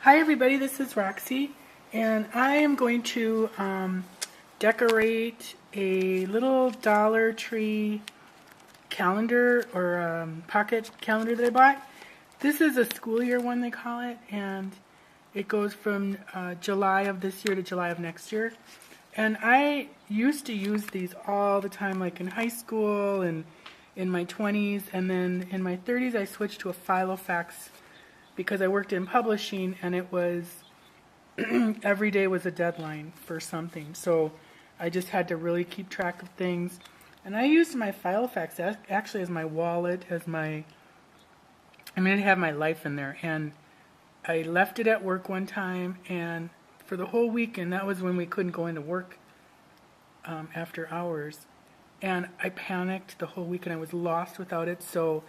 Hi everybody, this is Roxy, and I am going to decorate a little Dollar Tree calendar or pocket calendar that I bought. This is a school year one, they call it, and it goes from July of this year to July of next year. And I used to use these all the time, like in high school and in my 20s, and then in my 30s I switched to a Filofax because I worked in publishing, and it was every day was a deadline for something. So I just had to really keep track of things. And I used my Filofax actually as my wallet, as my, it had my life in there. And I left it at work one time, and for the whole weekend, that was when we couldn't go into work after hours. And I panicked the whole weekend. I was lost without it. So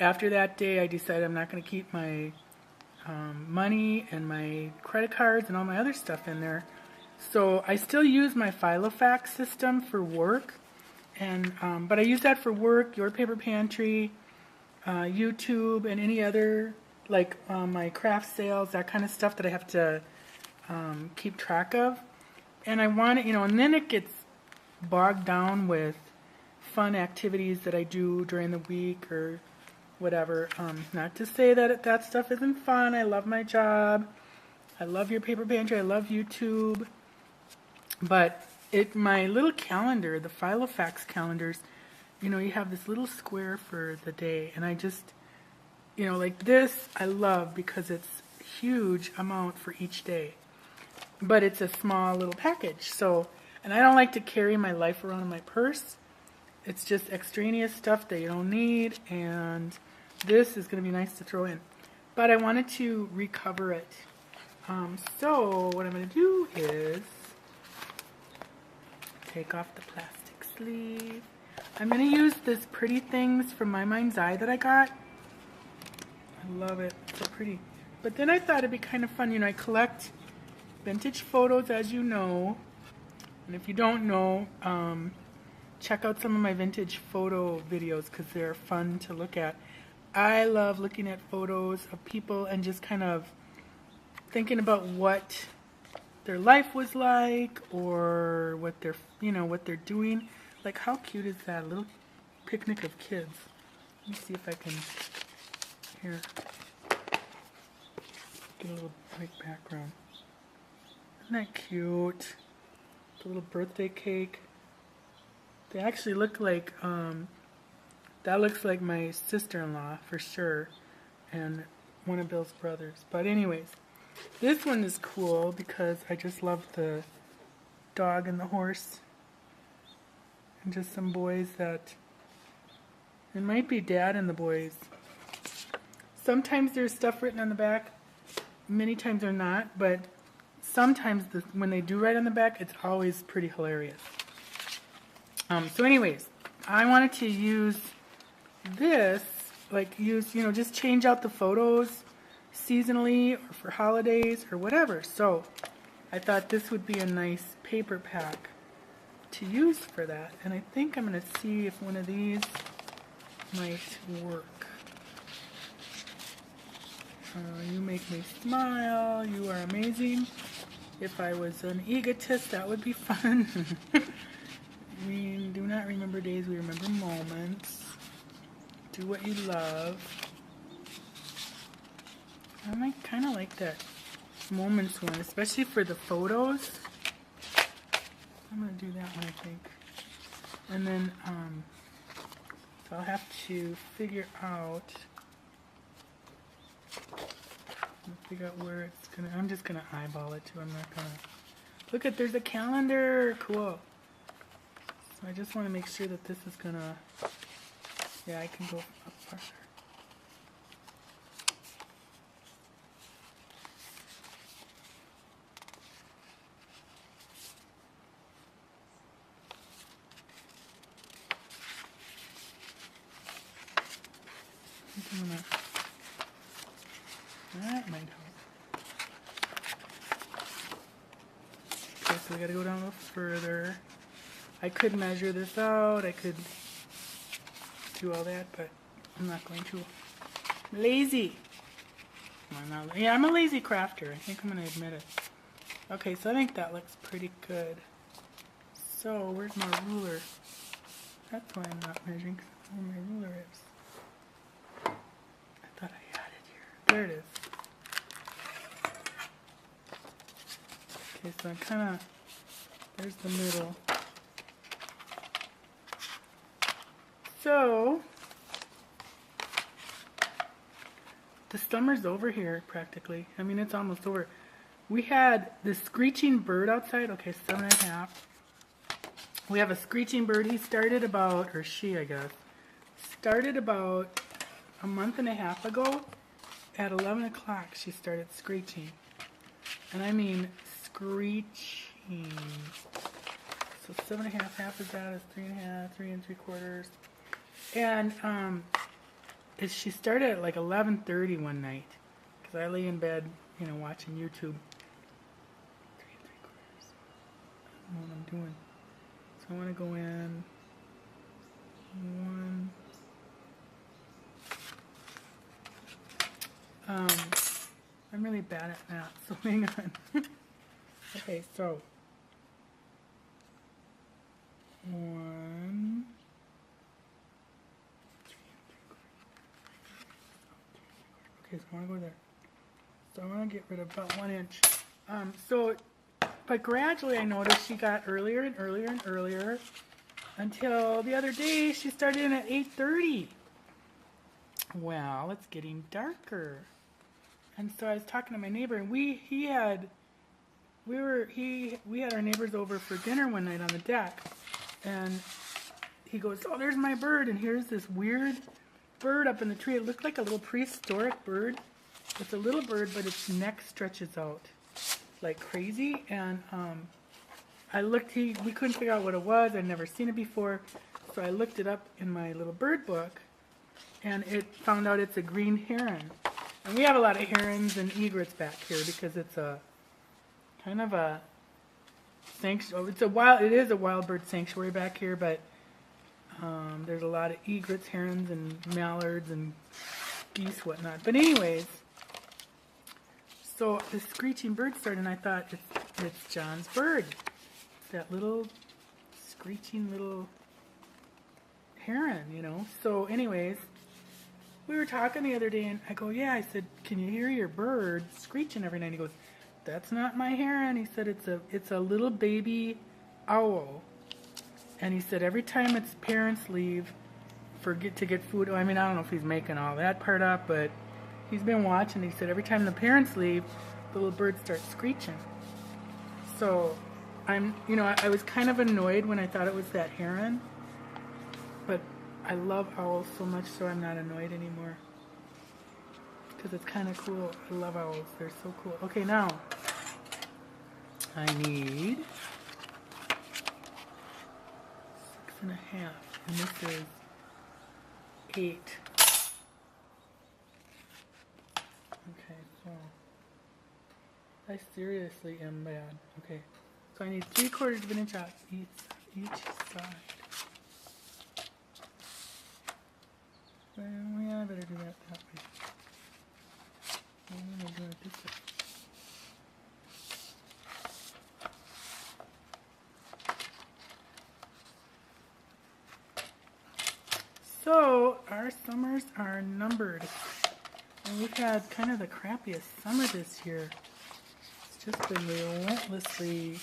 after that day, I decided I'm not going to keep my money and my credit cards and all my other stuff in there. So I still use my Filofax system for work, and but I use that for work, Your Paper Pantry, YouTube, and any other, like my craft sales, that kind of stuff that I have to keep track of. And I want it, and then it gets bogged down with fun activities that I do during the week or whatever. Not to say that that stuff isn't fun. I love my job. I love Your Paper Pantry. I love YouTube. But my little calendar, the Filofax calendars, you have this little square for the day. And I just, like this, I love because it's a huge amount for each day. But it's a small little package. So, and I don't like to carry my life around in my purse. It's just extraneous stuff that you don't need, and this is going to be nice to throw in. But I wanted to recover it. So what I'm going to do is take off the plastic sleeve. I'm going to use this Pretty Things from My Mind's Eye that I got. I love it. It's so pretty. But then I thought it'd be kind of fun. I collect vintage photos, as you know. And if you don't know, check out some of my vintage photo videos because they're fun to look at. I love looking at photos of people and just kind of thinking about what their life was like, or what they're, what they're doing. Like, how cute is that? A little picnic of kids. Let me see if I can, here, get a little white background. Isn't that cute? The little birthday cake. They actually look like, that looks like my sister-in-law for sure, and one of Bill's brothers. But anyways, this one is cool because I just love the dog and the horse, and just some boys that, it might be Dad and the boys. Sometimes there's stuff written on the back, many times they're not, but sometimes when they do write on the back, it's always pretty hilarious. So anyways, I wanted to use this, just change out the photos seasonally or for holidays or whatever. So I thought this would be a nice paper pack to use for that. And I think I'm going to see if one of these might work. You make me smile. You are amazing. If I was an egotist, that would be fun. We do not remember days, we remember moments. Do what you love. I kind of like that moments one, especially for the photos. I'm going to do that one, I think. And then, so I'll have to figure out where it's going to, I'm just going to eyeball it too. I'm not going to, look at, there's a calendar. Cool. So I just want to make sure that this is going to, yeah, I can go up farther. That might help. Okay, so we got to go down a little further. I could measure this out. I could do all that, but I'm not going to. I'm lazy. Yeah, I'm a lazy crafter. I think I'm going to admit it. Okay, so I think that looks pretty good. So, where's my ruler? That's why I'm not measuring, 'cause I don't know where my ruler is. I thought I had it here. There it is. Okay, so I kind of, there's the middle. So, the summer's over here, practically. I mean, it's almost over. We had this screeching bird outside. Okay, 7.5. We have a screeching bird. He started about, or she, I guess, started about a month and a half ago. At 11 o'clock, she started screeching. And I mean screeching. So 7.5, half of that is 3.5, 3 3/4. And she started at like 11:30 one night. Because I lay in bed, you know, watching YouTube. 3 3/4. I don't know what I'm doing. So I want to go in 1. I'm really bad at that, so hang on. Okay, so 1. Okay, so I want to go there. So I want to get rid of about 1 inch. But gradually I noticed she got earlier and earlier and earlier until the other day she started in at 8:30. Well, it's getting darker. And so I was talking to my neighbor, and we had our neighbors over for dinner one night on the deck, and he goes, "Oh, there's my bird," and here's this weird bird up in the tree. It looked like a little prehistoric bird. It's a little bird, but its neck stretches out like crazy. And I looked. We couldn't figure out what it was. I'd never seen it before, so I looked it up in my little bird book, and it found out it's a green heron. And we have a lot of herons and egrets back here because it's a kind of a sanctuary. It is a wild bird sanctuary back here, but there's a lot of egrets, herons, and mallards and geese, whatnot. But anyways, so the screeching bird started, and I thought it's John's bird. It's that little screeching little heron, you know. So anyways, we were talking the other day, and I go, "Yeah," I said, "Can you hear your bird screeching every night?" He goes, "That's not my heron." He said, it's a little baby owl. And he said every time its parents leave to get food, I mean, I don't know if he's making all that part up, but he's been watching. He said every time the parents leave, the little bird starts screeching. So I was kind of annoyed when I thought it was that heron, but I love owls so much, so I'm not annoyed anymore. Because it's kind of cool. I love owls. They're so cool. Okay, now I need 6.5, and this is 8. Okay, so I seriously am bad. Okay, so I need 3/4 of an inch out each side. Well, yeah, I better do that way. I'm gonna do it this way. So our summers are numbered, and we've had kind of the crappiest summer this year. It's just been relentlessly,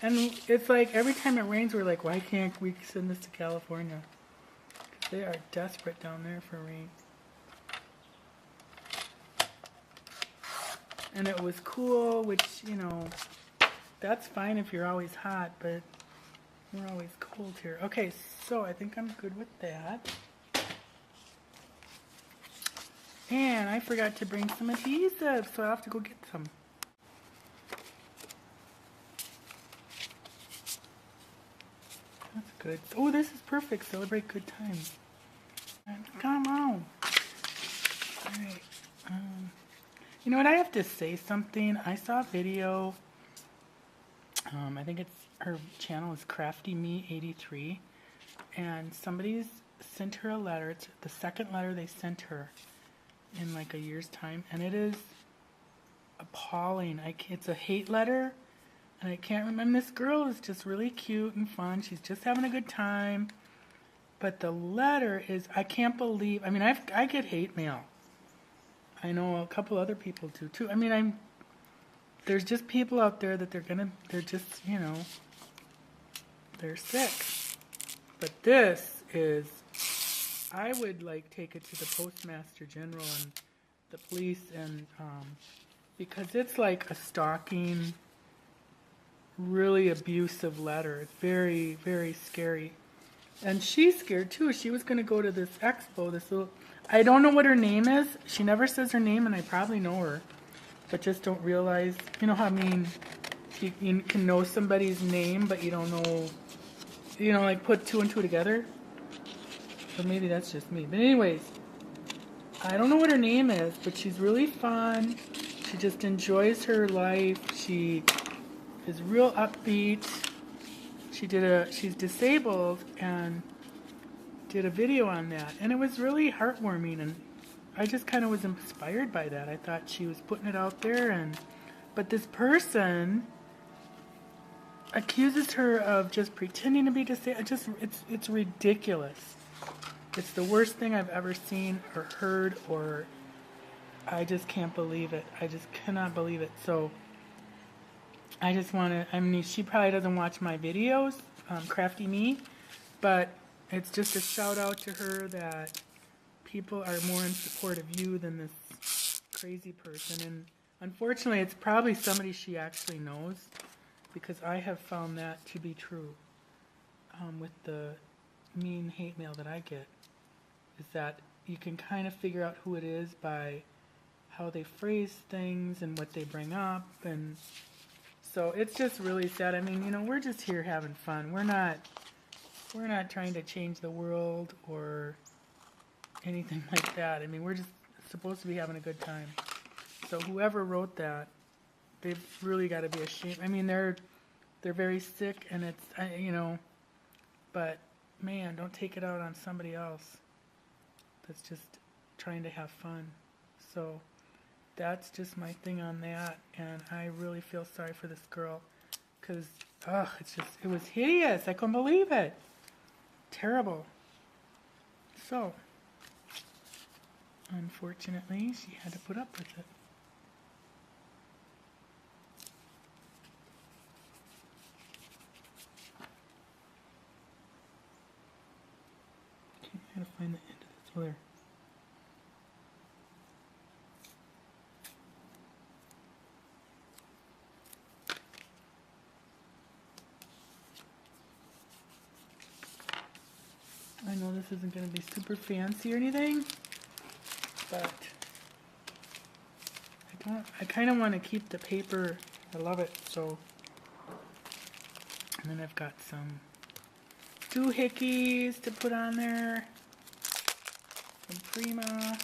and it's like every time it rains, we're like, why can't we send this to California? Because they are desperate down there for rain. And it was cool, which, you know, that's fine if you're always hot, but we're always cold here. Okay, so I think I'm good with that. And I forgot to bring some adhesive, so I'll have to go get some. That's good. Oh, this is perfect. Celebrate good times. Come on. All right. You know what? I have to say something. I saw a video. I think her channel is CraftyMe83, and somebody's sent her a letter. It's the second letter they sent her in like a year's time, and it is appalling. It's a hate letter, and I can't remember. This girl is just really cute and fun. She's just having a good time. But the letter is, I can't believe, I mean, I get hate mail. I know a couple other people do too. I mean, there's just people out there that they're just, you know, they're sick. But this is, I would like take it to the Postmaster General and the police, and because it's like a stalking, really abusive letter. It's very, very scary. And she's scared too. She was going to go to this expo, I don't know what her name is. She never says her name, and I probably know her, but just don't realize, you know how, I mean, you can know somebody's name, but you don't know, you know, like put two and two together. So maybe that's just me. But anyways, I don't know what her name is, but she's really fun. She just enjoys her life. She is real upbeat. She's disabled and did a video on that, and it was really heartwarming, and I just kind of was inspired by that. I thought she was putting it out there, but this person accuses her of just pretending to be disabled. It's ridiculous. It's the worst thing I've ever seen or heard, or I just can't believe it. I just cannot believe it. So I just want to, I mean, she probably doesn't watch my videos, Crafty Me, but it's just a shout out to her that people are more in support of you than this crazy person. And unfortunately, it's probably somebody she actually knows, because I have found that to be true with the mean hate mail that I get, is that you can kind of figure out who it is by how they phrase things and what they bring up. And so it's just really sad. I mean, you know, we're just here having fun. We're not trying to change the world or anything like that. I mean, we're just supposed to be having a good time. So whoever wrote that, they've really got to be ashamed. I mean, they're very sick, and it's, you know, but man, don't take it out on somebody else that's just trying to have fun. So that's just my thing on that, and I really feel sorry for this girl, because it was hideous. I couldn't believe it. Terrible. So unfortunately, she had to put up with it. I gotta find the end of this letter. I know this isn't going to be super fancy or anything, but I kind of want to keep the paper. I love it. So, and then I've got some doohickeys to put on there, some Prima.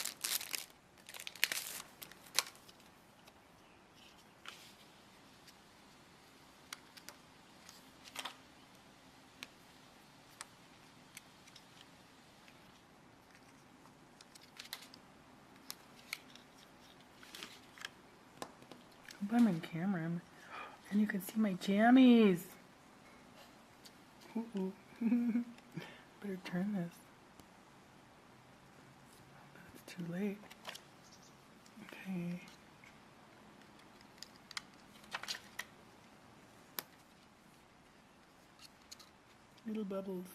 I'm in camera, and you can see my jammies. Ooh. Better turn this. It's too late. Okay. Little bubbles.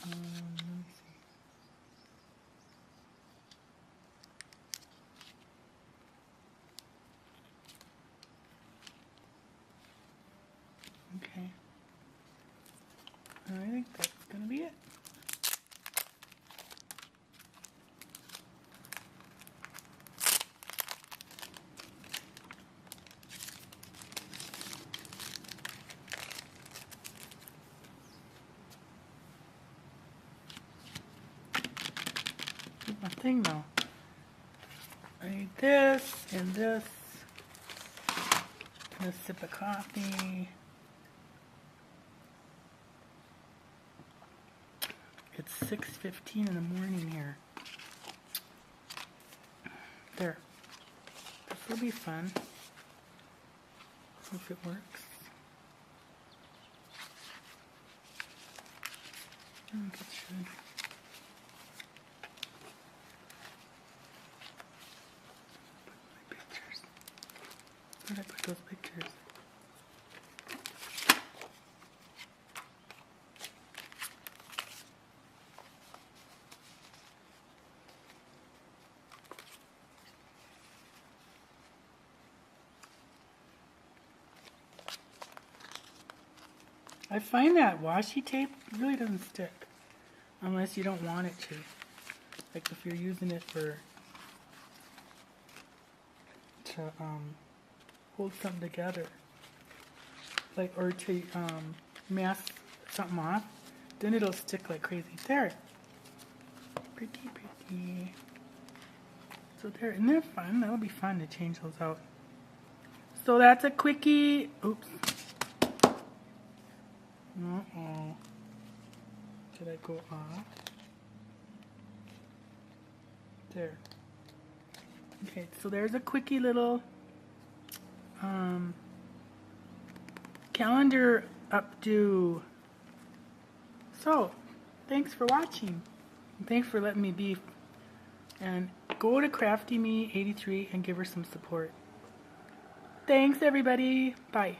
Let me see. Okay. I think that's gonna be it. My thing though. Right there. this and this. And a sip of coffee. It's 6:15 in the morning here. There. This will be fun. If it works. I think it should. Put my pictures. Where did I put those pictures? I find that washi tape really doesn't stick unless you don't want it to. Like if you're using it to hold something together, like or to mask something off, then it'll stick like crazy. There, pretty. So there, isn't that fun? That'll be fun to change those out. So that's a quickie. Oops. Uh-oh. Did I go off? There. Okay, so there's a quickie little calendar updo. So, thanks for watching. And thanks for letting me be. And go to CraftyMe83 and give her some support. Thanks, everybody. Bye.